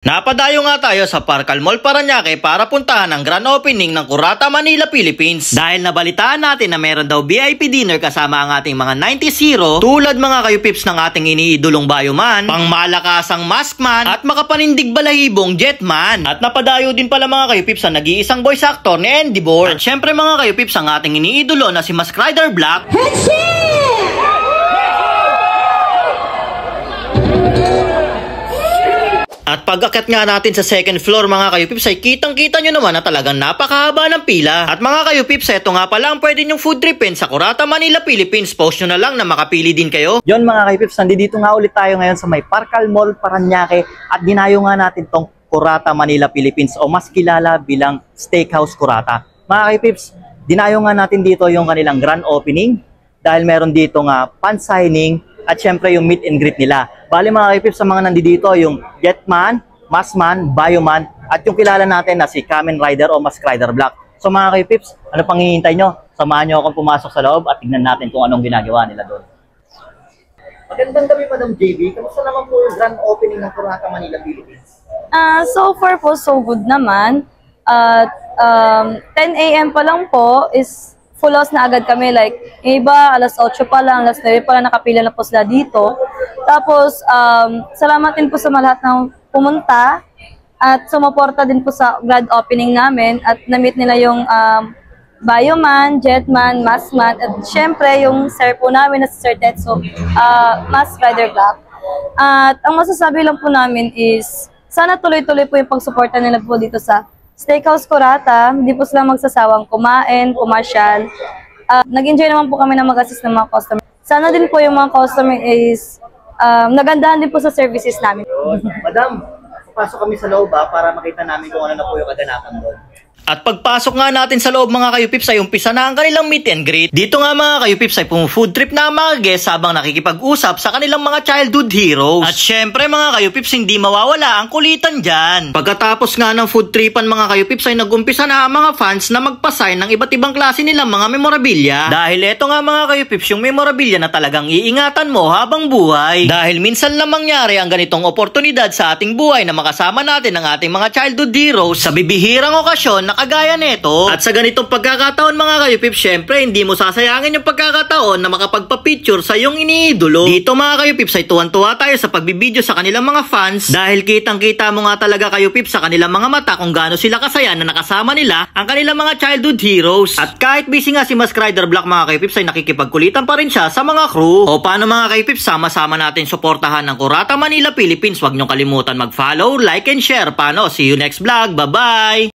Napadayo nga tayo sa Parcal Mall Parañaque para puntahan ang grand opening ng Kurata Manila, Philippines. Dahil nabalitaan natin na meron daw VIP dinner kasama ang ating mga 90s hero tulad mga kayo-pips ng ating iniidolong Bayoman, pangmalakasang Maskman at makapanindig balahibong Jetman. At napadayo din pala mga kayo-pips ang nag-iisang voice actor ni Andy Bor. At syempre mga kayo-pips ang ating iniidolo na si Mask Rider Black. At pag-akyat nga natin sa second floor mga kayo-pips ay kitang-kita nyo naman na talagang napakahaba ng pila. At mga kayo-pips, eto nga pala ang pwede nyong food tripin sa Kurata Manila, Philippines. Post nyo na lang na makapili din kayo. Yon mga kayo-pips, nandito nga ulit tayo ngayon sa may Parcal Mall Parañaque at dinayo nga natin tong Kurata Manila, Philippines o mas kilala bilang Steakhouse Kurata. Mga kayo-pips, dinayo nga natin dito yung kanilang grand opening dahil meron dito nga fan signing at syempre yung meet and greet nila. Bali mga kayo-pips, sa mga nandito yung Jetman, Maskman, Bayoman at yung kilala natin na si Kamen Rider o Mask Rider Black. So mga kayo-pips, ano pang hihintay nyo? Samahan nyo akong pumasok sa loob at tignan natin kung anong ginagawa nila doon. Magandang gabi Madam JB, kamusta naman po yung grand opening ng Kurata Manila, Philippines? So far po, so good naman. 10 AM pa lang po is full house na agad kami. Like, iba, alas 8 pa lang, alas 9 pa lang nakapila na po sila dito. Tapos, salamat din po sa lahat ng pumunta at sumuporta din po sa grand opening namin at na-meet nila yung Bayoman, Jetman, Maskman at syempre yung sir po namin na si Sir Tetso, Mask Rider Black. At ang masasabi lang po namin is sana tuloy-tuloy po yung pagsuporta nila po dito sa Steakhouse Kurata. Hindi po sila magsasawang kumain, pumasyal. Nag-enjoy naman po kami na mag-assist ng mga customer. Sana din po yung mga customer is nagandahan din po sa services namin. Madam, pasok kami sa loob para makita namin kung ano na po yung kaganapan doon. At pagpasok nga natin sa loob mga kayo-pips ay umpisa na ang kanilang meet and greet. Dito nga mga kayo-pips ay food trip na ang mga guests habang nakikipag-usap sa kanilang mga childhood heroes. At syempre mga kayo-pips hindi mawawala ang kulitan dyan. Pagkatapos nga ng food tripan mga kayo-pips ay nag-umpisa na ang mga fans na magpasign ng iba't ibang klase nilang mga memorabilia. Dahil eto nga mga kayo-pips yung memorabilia na talagang iingatan mo habang buhay. Dahil minsan lang mangyari ang ganitong oportunidad sa ating buhay na makasama natin ang ating mga childhood heroes sa bibihirang okasyon na kagaya neto. At sa ganitong pagkakataon mga kayo-pips, syempre hindi mo sasayangin yung pagkakataon na makapagpa-picture sa iyong iniidolo. Dito mga kayo-pips ay tuwan-tuwa tayo sa pagbibideo sa kanilang mga fans dahil kitang-kita mo nga talaga kayo-pips sa kanilang mga mata kung gaano sila kasaya na nakasama nila ang kanilang mga childhood heroes. At kahit busy nga si Mask Rider Black mga kayo-pips ay nakikipagkulitan pa rin siya sa mga crew. O paano mga kayo-pips, sama-sama natin suportahan ng Kurata Manila, Philippines. Huwag niyong kalimutan mag-follow, like and share. Paano? See you next vlog. Bye-bye!